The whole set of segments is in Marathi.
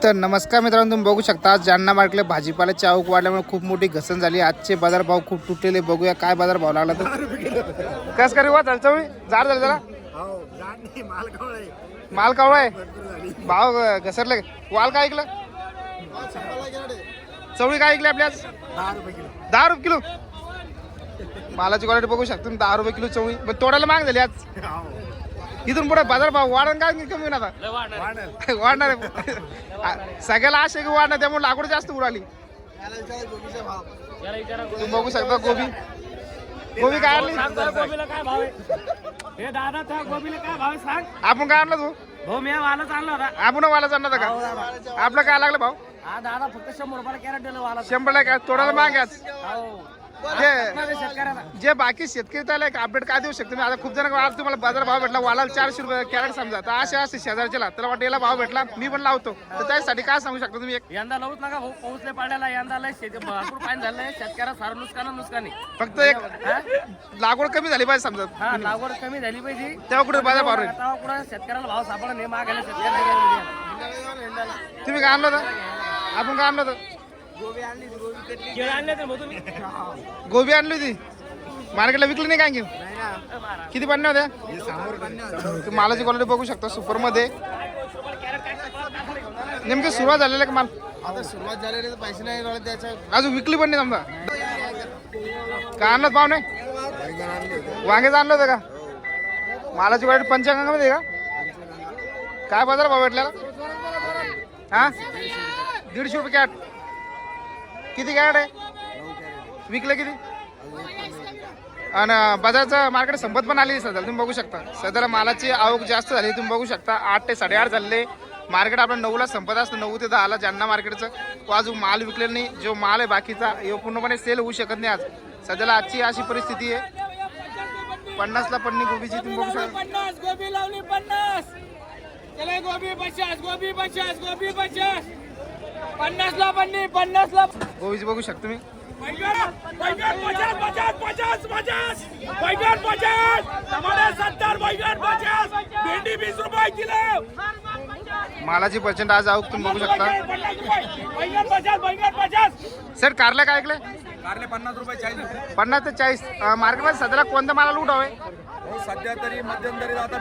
तर नमस्कार मित्रांनो, तुम्ही बघू शकता आज जालना मार्केटला भाजीपाल्याची आवक वाढल्यामुळे खूप मोठी घसरण झाली. आजचे बाजारभाव खूप तुटलेले. बघूया काय बाजारभाव लागला तर कस करी वा चवळी जाड झाली जरा माल कावळा आहे. भाव घसरले. वाल काय ऐकलं? चवळी काय ऐकली आपली आज? 10 रुपये किलो. मालाची क्वालिटी बघू शकतो. 10 रुपये किलो चवळी. पण तोडायला माग झाली आज. इथून पुढे बाजारभाव वाढण काय कमी होणार आता? वाढणार आहे. सगळ्याला आशे की वाढणार, त्यामुळे लागवड जास्त उडाली. तुम्ही बघू शकता गोबी. गोबी काय आणली? आपण काय आणलं तू? आपण वालाच आणला होता का? आपलं काय लागलं भाऊ? दादा फक्त 100 रुपयाला कॅरेट दिलं वाला. 100 काय तोडायला मागाच. शेतकऱ्याला जे बाकी शेतकरी त्याला एक अपडेट काय देऊ शकतो? आता खूप जण आज तुम्हाला बाजार भाव भेटला, वालाला 400 रुपये कॅरेट समजा, तर असे असे शेजारच्याला त्याला वाटतं याला भाव भेटला, मी पण लावतो. तर त्यासाठी काय सांगू शकतो तुम्ही? एक यंदा लावूच नका भाऊ, पाऊसले पडलेला यंदा लय शेती भरपूर पाणी झालंय. शेतकऱ्याला सारं नुकसानी. फक्त एक लागवड कमी झाली पाहिजे समजा. हा, लागवड कमी झाली पाहिजे तेव्हा कुठे बाजार भाव राहील. तेव्हा कुठं शेतकऱ्याला भाव सापडला नाही. मागायला शेतकऱ्याला तुम्ही काय आणलं होतं? आपण काय आणलं होतं? गोबी आणले तर भाऊ तुम्ही. गोबी आणली होती. मार्केटला विकली नाही काय की? किती पन्ने होत्या? मालाची क्वालिटी बघू शकता. सुपर मध्ये नेमकी सुरुवात झालेली का माल? आता सुरुवात झालेली, पैसे नाही त्याच्या. अजून विकली पण नाही समजा. काय आणलं पाव नाही? वांगेच आणलं होतं का? मालाची क्वालिटी पंचांगामध्ये का? काय बाजार भाव भेटल्याला? हा, 150 रुपये कॅट. किती कॅरेट आहे? विकलं किती? आणि बाजारचं मार्केट संपत पण आली सध्या. तुम्ही बघू शकता सध्याला मालाची आवक जास्त झाली. तुम्ही बघू शकता 8 ते 8:30 झाले. मार्केट आपलं 9ला संपत असतं. 9 ते 10ला जालना मार्केटचं. तो अजून माल विकलेला नाही. जो माल आहे बाकीचा हे पूर्णपणे सेल होऊ शकत नाही आज. सध्याला आजची अशी परिस्थिती आहे. 50ला पन्नी गोबीची तुम्ही बघू शकता. 50 गोबी लावली 50. चला गोबी 50, गोबी 50, गोबी 50. 50ला पन्नी, 50ला गोबीची बघू शकता तुम्ही. बैगन 50, 50, 50. बैगन 50, टमाटर 70, बैगन 50, भेंडी 20 रुपये किलो. मालाची पर्सेंट आज आवक तुम्ही बघू शकता. बैगन 50, बैगन 50. सर कारला काय ऐकलं? कारले 50 रुपये 40 रुपये. 50 ते 40. मार्केटमध्ये सध्याला कोणत्या मालाला उठाव आहे? हो, सध्या तरी मध्यंतरी आता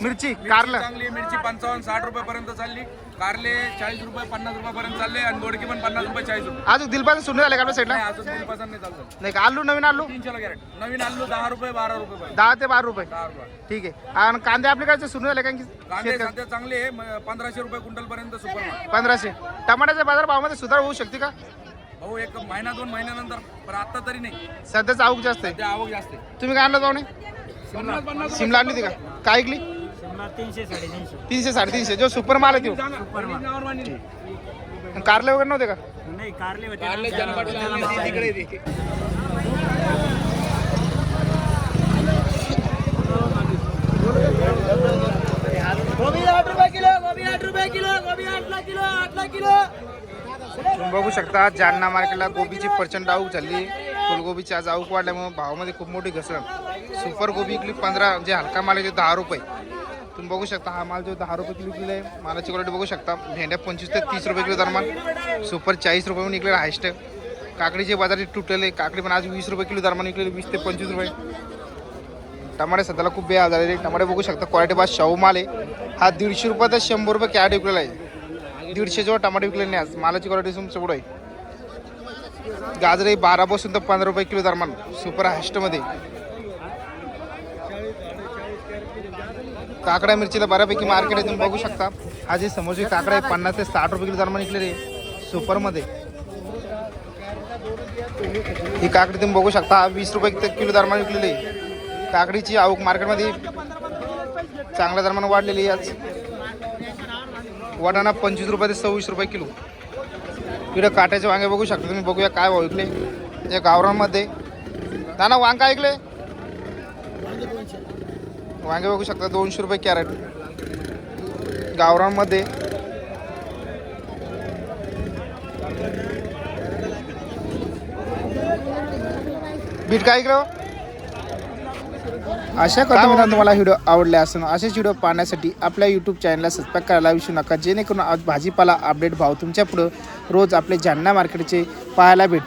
मिरची कारला चांगली. मिरची 55-60 रुपये पर्यंत चालली. कारले 40 रुपये 50 रुपये पर्यंत चालले. आणि गोडकी पण 50 रुपये 40 रुपये. अजून दिलपासून सुरू झाले का आपल्या साईडला? नाही, अजून 3% नाही चालतं. नाही का? आलू नवीन आलू 300 कॅरेट. नवीन आलू 10 रुपये 12 रुपये पर्यंत. 10 ते 12 रुपये. 10 रुपये. ठीक आहे. आणि कांदे आपल्याकडचे सुरू झाले का? कांदे सध्या चांगले आहे. 1500 रुपये क्विंटल पर्यंत सुपर माल. 1500. टमाट्याच्या बाजार भावामध्ये सुधार होऊ शकते का? भाऊ, एक महिना 2 महिन्यानंतर, पण आता तरी नाही. सध्याच आवक जास्त आहे. सध्या आवक जास्त आहे. तुम्ही काय आणलं जाऊ नये? शिमला आणली होती का? काय ऐकली? 300, 350. 300 350. जो सुपर माल आहे तो. कारले वगैरे नव्हते का? नाही, कारले होते. गोबी 8 रुपये किलो, गोबी 8 रुपये किलो, गोबी 8 किलो, 8 किलो. तुम्ही बघू शकता जालना मार्केटला गोबीची प्रचंड आवक झाली. फुलगोबीची आज आवक वाढल्यामुळे भावामध्ये खूप मोठी घसरण. सुपर गोबी विकली 15. जे हलका माल आहे तो 10 रुपये. तुम्ही बघू शकता हा माल जो 10 रुपये किलो किलो आहे. मालाची क्वालिटी बघू शकता. भेंड्या 25 ते 30 रुपये किलो दरम्यान. सुपर 40 रुपये निघलेला हायस्ट. काकडीचे बाजार तुटलेले. काकडी पण आज 20 रुपये किलो दरम्यान निघलेली. 20 ते 25 रुपये. टमाटे सध्याला खूप बेहाल झालेले. टमाटे बघू शकता. क्वालिटी बाद शाहू माल आहे. हा 150 रुपये ते 100 रुपये कॅरेट विकलेला आहे. 150 जेव्हा टमाटे विकले नाही आज. मालाची क्वालिटी चवड आहे. गाजरे 12 पासून तर 15 रुपये किलो दरम्यान सुपर हायस्टमध्ये. काकडा मिरचीला बऱ्यापैकी मार्केट आहे. तुम्ही बघू शकता हा जे समोरची काकडा आहे 50 ते 60 रुपये किलो दरम्यान निघलेले सुपरमध्ये. ही काकडी तुम्ही बघू शकता हा 20 रुपये किलो दरम्यान विकलेली आहे. काकडीची आवक मार्केटमध्ये चांगल्या दरम्यान वाढलेली आहे आज. वाटाणा 25 रुपये ते 26 रुपये किलो. इकडे काट्याचे वांगे बघू शकता तुम्ही. बघूया काय भाव विकले या गावरांमध्ये. दाना वांग काय ऐकले? वांगे बघू शकता 200 रुपये कॅरेट गावरांमध्ये. बीट काय ऐकलं? अशा करता मित्रांनो तुम्हाला व्हिडिओ आवडले असेल असेच व्हिडिओ पाहण्यासाठी आपल्या यूट्यूब चॅनलला सबस्क्राईब करायला विसरू नका जेणेकरून आज भाजीपाला अपडेट भाव तुमच्या पुढं रोज आपले जालना मार्केटचे पाहायला भेट